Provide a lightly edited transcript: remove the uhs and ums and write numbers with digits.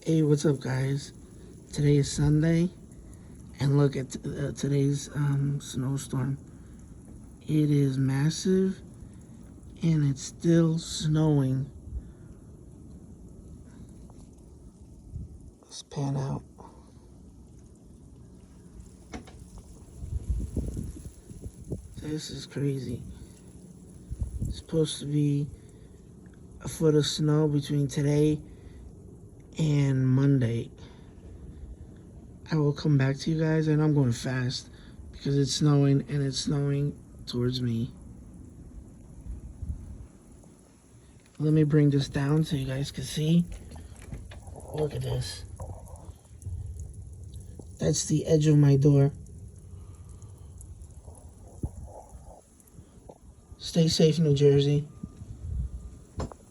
Hey, what's up, guys? Today is Sunday, and look at today's snowstorm. It is massive, and it's still snowing. Let's pan out. This is crazy. It's supposed to be a foot of snow between today and Monday. I will come back to you guys, and I'm going fast because it's snowing, and it's snowing towards me. Let me bring this down so you guys can see. Look at this. That's the edge of my door. Stay safe, New Jersey.